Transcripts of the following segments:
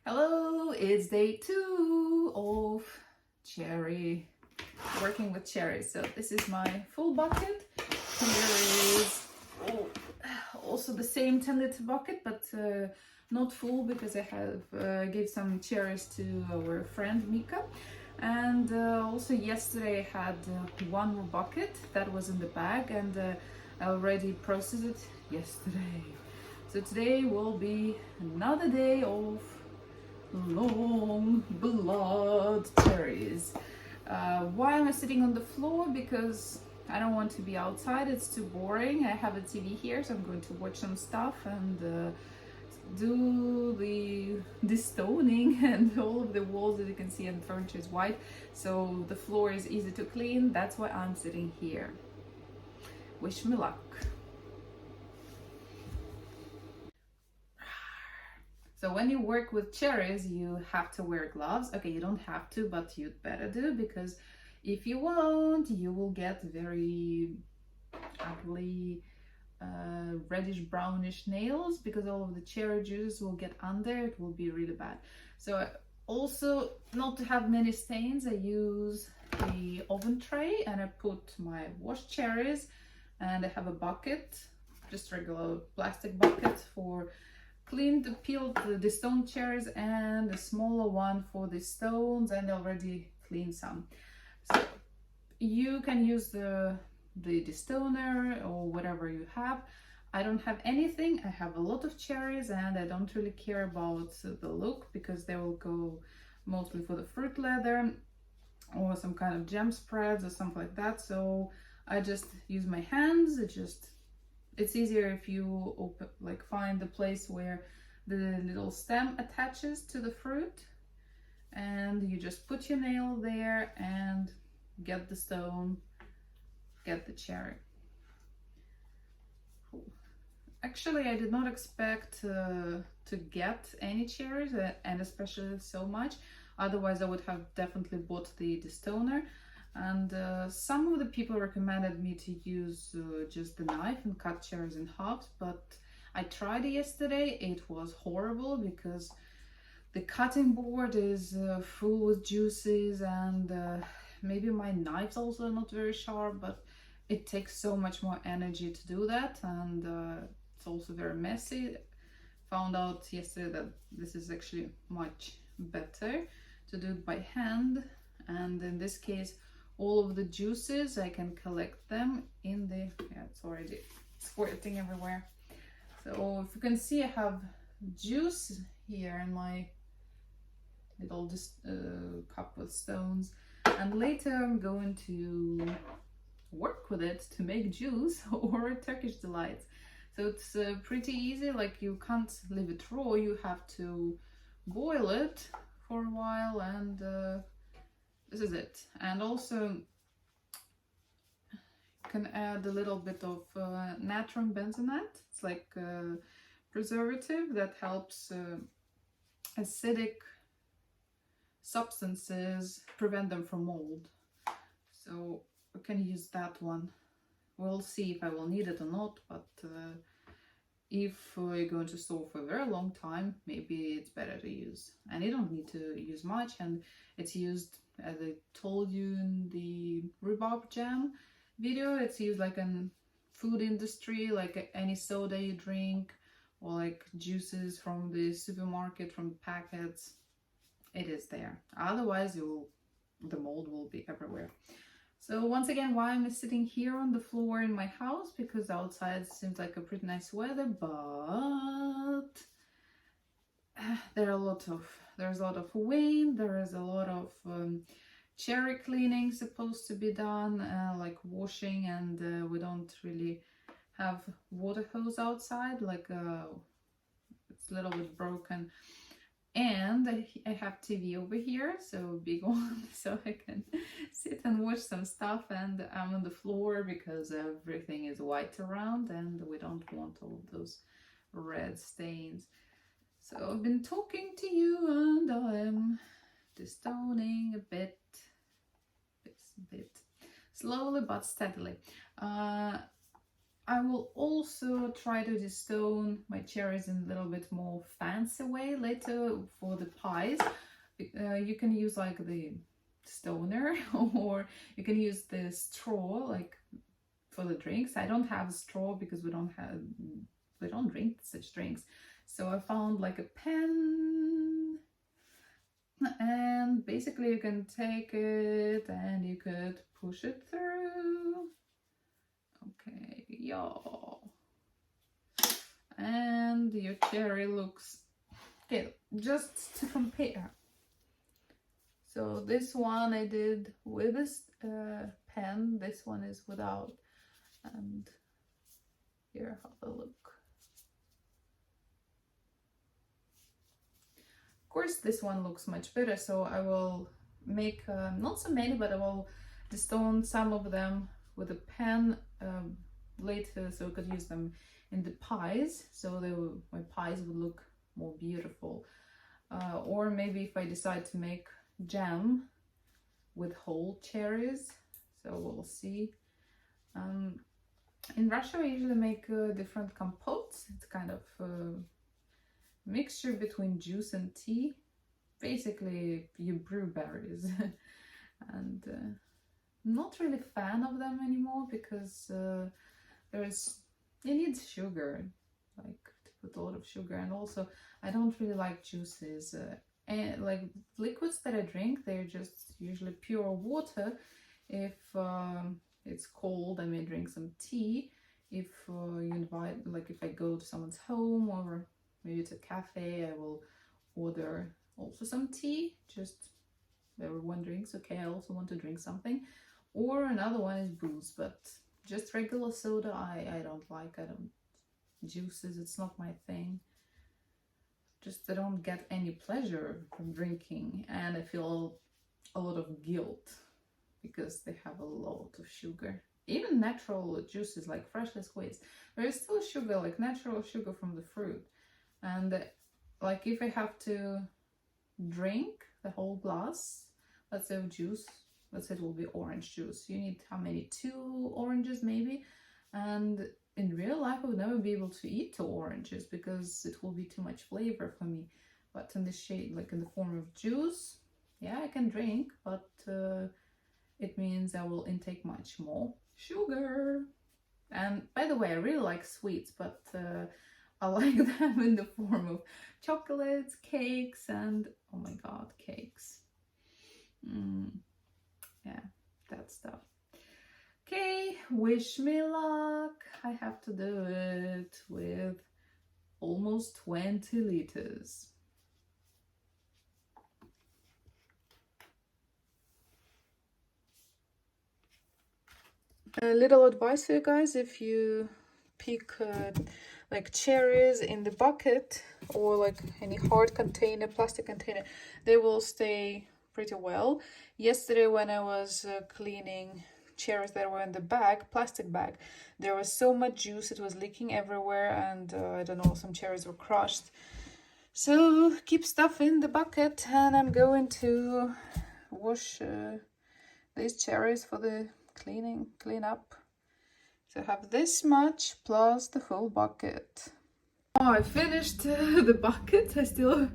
Hello, it's day 2 of working with cherries. So this is my full bucket. Here is also the same 10-liter bucket, but not full because I have gave some cherries to our friend Mika. And also yesterday I had one more bucket that was in the bag, and I already processed it yesterday. So today will be another day of long blood cherries. Why am I sitting on the floor? Because I don't want to be outside, it's too boring. I have a TV here, so I'm going to watch some stuff and do the stoning, and all of the walls that you can see and furniture is white, so the floor is easy to clean. That's why I'm sitting here. Wish me luck. So when you work with cherries, you have to wear gloves. Okay, you don't have to, but you'd better do, because if you won't, you will get very ugly reddish brownish nails, because all of the cherry juice will get under. It will be really bad. So also, not to have many stains, I use the oven tray and I put my washed cherries, and I have a bucket, just regular plastic bucket for cleaned, peeled the stone cherries, and a smaller one for the stones, and already cleaned some. So you can use the destoner or whatever you have. I don't have anything. I have a lot of cherries and I don't really care about the look, because they will go mostly for the fruit leather or some kind of jam spreads or something like that. So I just use my hands. It's easier if you find the place where the little stem attaches to the fruit, and you just put your nail there and get the stone, get the cherry. Actually, I did not expect to get any cherries, and especially so much. Otherwise, I would have definitely bought the destoner. And some of the people recommended me to use just the knife and cut cherries in halves, but I tried it yesterday. It was horrible, because the cutting board is full with juices, and maybe my knife's also not very sharp, but it takes so much more energy to do that, and it's also very messy. Found out yesterday that this is actually much better to do it by hand, and in this case all of the juices I can collect them in the, yeah, it's already squirting everywhere. So if you can see, I have juice here in my little cup with stones, and later I'm going to work with it to make juice or Turkish delights. So it's pretty easy. Like, you can't leave it raw, you have to boil it for a while, and this is it. And also you can add a little bit of natron benzoate. It's like a preservative that helps acidic substances prevent them from mold. So we can use that one. We'll see if I will need it or not, but if you're going to store for a very long time, maybe it's better to use. And you don't need to use much, and it's used, as I told you in the rhubarb jam video, it's used like in food industry, like any soda you drink, or like juices from the supermarket, from packets. It is there. Otherwise the mold will be everywhere. So once again, why am I sitting here on the floor in my house? Because outside seems like a pretty nice weather, but there's a lot of wind. There is a lot of cherry cleaning supposed to be done, like washing, and we don't really have water hose outside. Like it's a little bit broken. And I have TV over here, so big one, so I can sit and watch some stuff, and I'm on the floor because everything is white around and we don't want all of those red stains. So I've been talking to you, and I'm destoning a bit slowly but steadily. I will also try to destone my cherries in a little bit more fancy way later for the pies. You can use like the stoner or you can use the straw like for the drinks. I don't have a straw because we don't drink such drinks. So I found like a pen, and basically you can take it and you could push it through. Okay, yeah. And your cherry looks okay. Just to compare. So this one I did with this pen. This one is without. And here, have a look. Of course, this one looks much better. So I will make not so many, but I will destone some of them with a pen later, so I could use them in the pies, so my pies would look more beautiful. Or maybe if I decide to make jam with whole cherries, so we'll see. In Russia, I usually make different compotes. It's kind of a mixture between juice and tea. Basically, you brew berries. And not really fan of them anymore because you need sugar, like to put a lot of sugar, and also I don't really like juices. And like liquids that I drink, they're just usually pure water. If it's cold, I may drink some tea. If you invite, like if I go to someone's home or maybe to a cafe, I will order also some tea. Just everyone drinks, okay, I also want to drink something. Or another one is booze, but just regular soda I don't like. Juices, it's not my thing. Just I don't get any pleasure from drinking, and I feel a lot of guilt because they have a lot of sugar. Even natural juices like freshly squeezed, there is still sugar, like natural sugar from the fruit. And like if I have to drink the whole glass, let's say of juice, let's say it will be orange juice, you need how many? 2 oranges maybe. And in real life I would never be able to eat 2 oranges because it will be too much flavor for me. But in this shade, like in the form of juice, yeah, I can drink, but it means I will intake much more sugar. And by the way, I really like sweets, but I like them in the form of chocolates, cakes, and oh my god, cakes. Yeah, that stuff. Okay, wish me luck. I have to do it with almost 20 liters. A little advice for you guys: if you pick like cherries in the bucket or like any hard container, plastic container, they will stay pretty well. Yesterday when I was cleaning cherries that were in the bag, plastic bag, there was so much juice, it was leaking everywhere, and I don't know, some cherries were crushed. So keep stuff in the bucket, and I'm going to wash these cherries for the clean up. So I have this much plus the full bucket. Oh, I finished the bucket. I still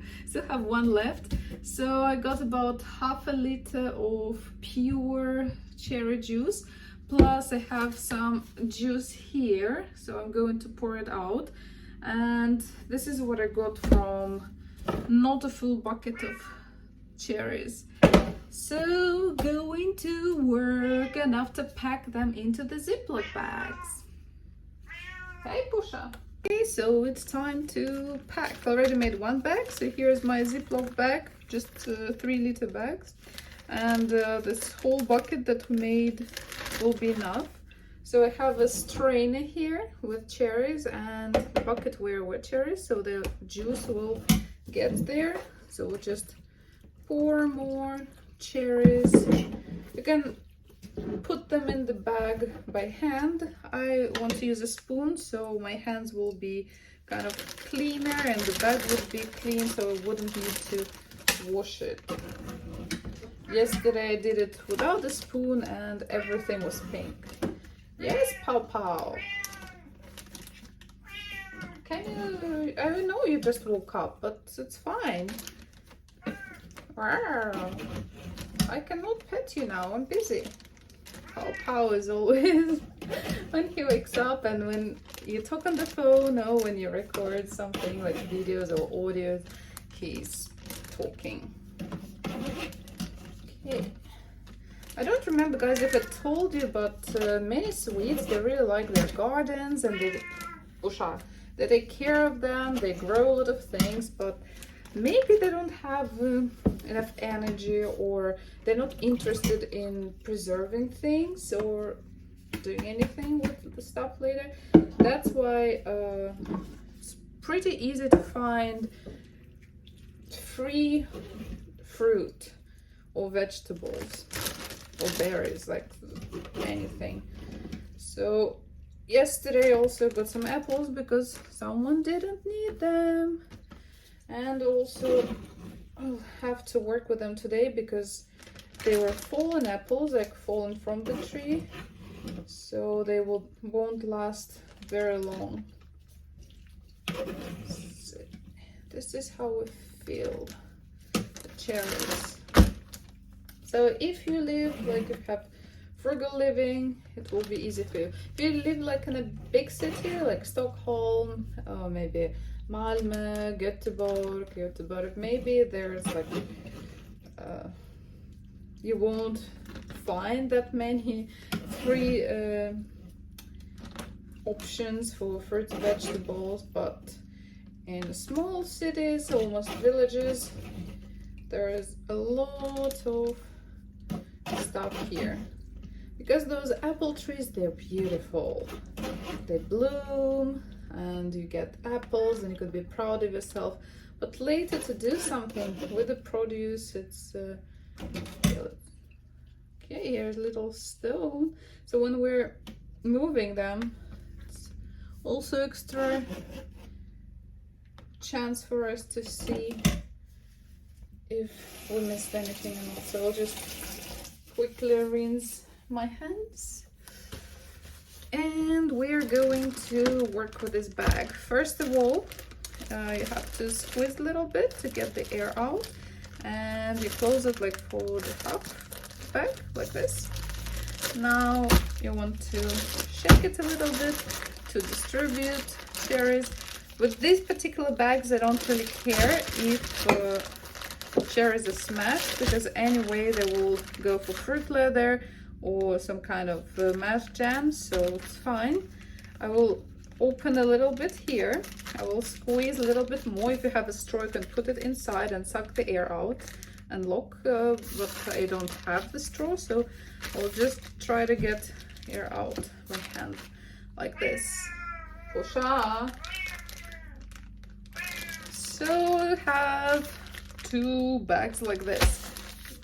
have one left. So I got about half a liter of pure cherry juice. Plus I have some juice here. So I'm going to pour it out. And this is what I got from not a full bucket of cherries. So going to work and after pack them into the Ziploc bags. Hey, Pusha. Okay, so it's time to pack. I already made one bag, so here's my Ziploc bag, just 3-liter bags. And this whole bucket that we made will be enough. So I have a strainer here with cherries and a bucket with cherries, so the juice will get there. So we'll just pour more cherries. You can put them in the bag by hand. I want to use a spoon, so my hands will be kind of cleaner and the bag would be clean, so I wouldn't need to wash it. Yesterday I did it without a spoon and everything was pink. Yes, Pow Pow. Can you? I know you just woke up, but it's fine. Wow. I cannot pet you now. I'm busy. Pow is always when he wakes up and when you talk on the phone or when you record something like videos or audios, he's talking. Okay. I don't remember, guys, if I told you, but many Swedes, they really like their gardens and they take care of them, they grow a lot of things, but maybe they don't have enough energy, or they're not interested in preserving things or doing anything with the stuff later. That's why it's pretty easy to find free fruit or vegetables or berries, like anything. So yesterday also got some apples because someone didn't need them, and also I'll have to work with them today because they were fallen apples, like fallen from the tree, so they won't last very long. So this is how we feel the cherries. So if you live, like if you have frugal living, it will be easy for you. If you live like in a big city like Stockholm, or maybe Malmö, Göteborg, maybe there's like you won't find that many free options for fruits and vegetables, but in small cities, almost villages, there is a lot of stuff here. Because those apple trees, they're beautiful. They bloom and you get apples and you could be proud of yourself. But later to do something with the produce, it's okay, here's a little stone. So when we're moving them, it's also extra chance for us to see if we missed anything or not. So I'll just quickly rinse my hands. And we're going to work with this bag. First of all, you have to squeeze a little bit to get the air out, and you close it like for the top bag, like this. Now you want to shake it a little bit to distribute cherries. With these particular bags, I don't really care if cherries are smashed, because anyway they will go for fruit leather or some kind of mashed jam, so it's fine. I will open a little bit here. I will squeeze a little bit more. If you have a straw, you can put it inside and suck the air out and lock, but I don't have the straw, so I'll just try to get air out by hand like this. Posha. So we have 2 bags like this.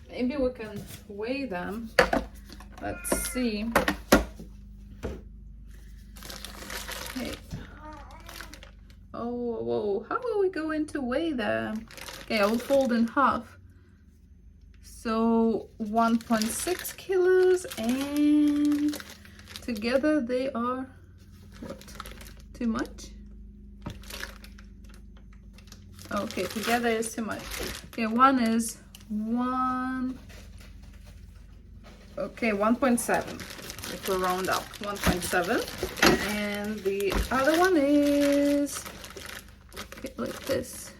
Maybe we can weigh them. Let's see. Okay. Oh, whoa. How are we going to weigh them? Okay, I will fold in half. So 1.6 kilos, and together they are, what, too much? Okay, together is too much. Okay, one is 1.7. If we round up, 1.7. And the other one is, okay, like this.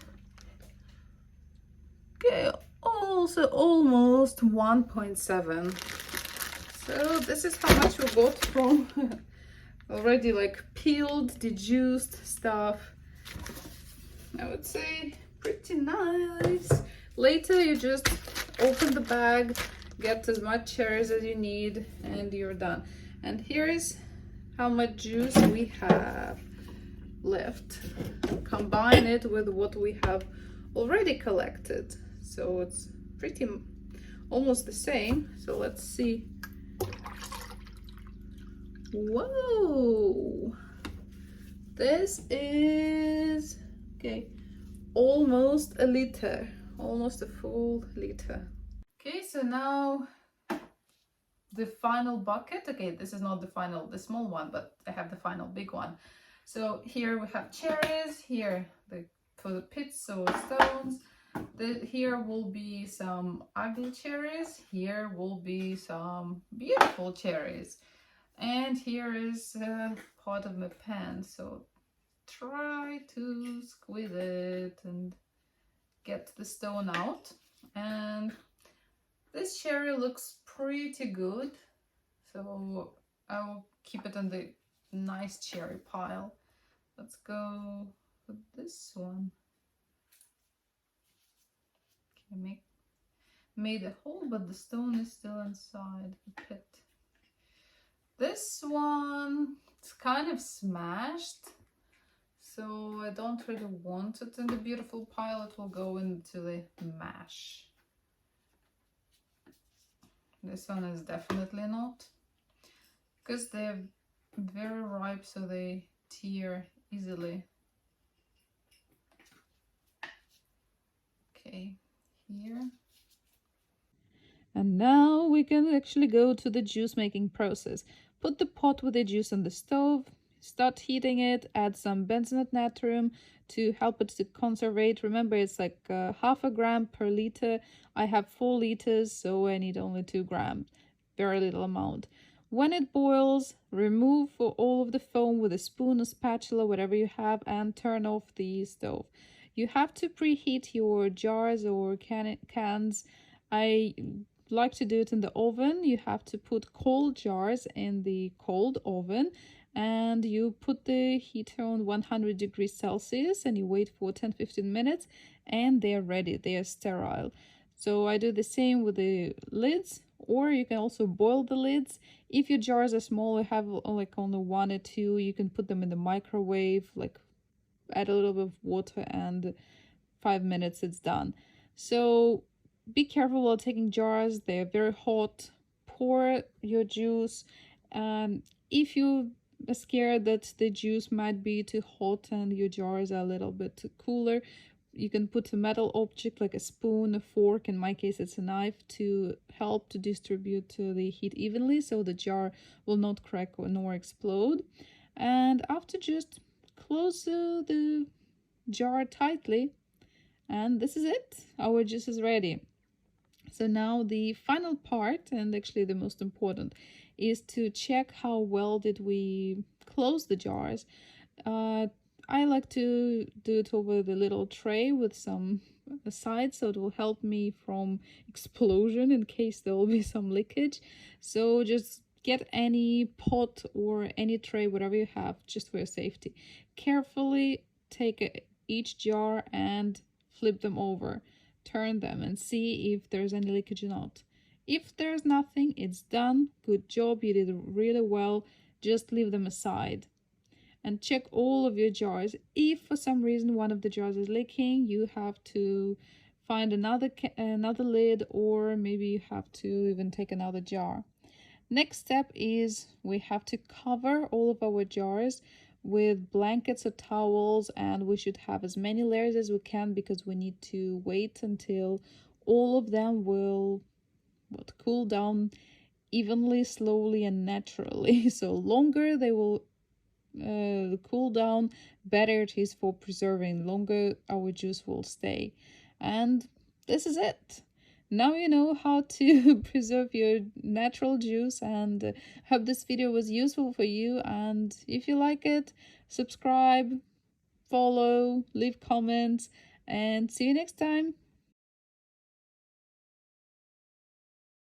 Okay, also almost 1.7. So this is how much we got from already like peeled, dejuiced stuff. I would say pretty nice. Later you just open the bag, get as much cherries as you need, and you're done. And here is how much juice we have left. Combine it with what we have already collected, so it's pretty almost the same. So let's see. Whoa, this is okay, almost a liter, almost a full liter. Okay, so now the final bucket. Okay, this is not the final, the small one, but I have the final big one. So here we have cherries, here for the pits or stones. Here will be some ugly cherries, here will be some beautiful cherries. And here is part of my pan, so try to squeeze it and get the stone out. And this cherry looks pretty good, so I'll keep it in the nice cherry pile. Let's go with this one. Okay, made a hole, but the stone is still inside the pit. This one, it's kind of smashed, so I don't really want it in the beautiful pile. It will go into the mash. This one is definitely not, because they're very ripe, so they tear easily. Okay, here. And now we can actually go to the juice making process. Put the pot with the juice on the stove, start heating it, add some benzoate natrium to help it to conservate. Remember, it's like half a gram per liter. I have 4 liters, so I need only 2 grams. Very little amount. When it boils, remove all of the foam with a spoon or spatula, whatever you have, and turn off the stove. You have to preheat your jars or cans. I like to do it in the oven. You have to put cold jars in the cold oven, and you put the heater on 100 degrees Celsius and you wait for 10-15 minutes, and they're ready, they are sterile. So I do the same with the lids, or you can also boil the lids. If your jars are small, you have like only 1 or 2, you can put them in the microwave, like add a little bit of water, and 5 minutes it's done. So be careful while taking jars, they're very hot. Pour your juice. If you are scared that the juice might be too hot and your jars are a little bit cooler, you can put a metal object like a spoon, a fork, in my case it's a knife, to help to distribute the heat evenly so the jar will not crack or nor explode. And after, just close the jar tightly, and this is it, our juice is ready. So now the final part, and actually the most important, is to check how well did we close the jars. I like to do it over the little tray with some sides, so it will help me from explosion in case there will be some leakage. So just get any pot or any tray, whatever you have, just for your safety. Carefully take each jar and flip them over. Turn them and see if there's any leakage or not. If there's nothing, it's done. Good job, you did really well. Just leave them aside. And check all of your jars. If for some reason one of the jars is leaking, you have to find another lid, or maybe you have to even take another jar. Next step is we have to cover all of our jars with blankets or towels, and we should have as many layers as we can because we need to wait until all of them will cool down evenly, slowly, and naturally. So longer they will cool down, better it is for preserving. Longer our juice will stay. And this is it. Now you know how to preserve your natural juice, and hope this video was useful for you. And if you like it, subscribe, follow, leave comments, and see you next time.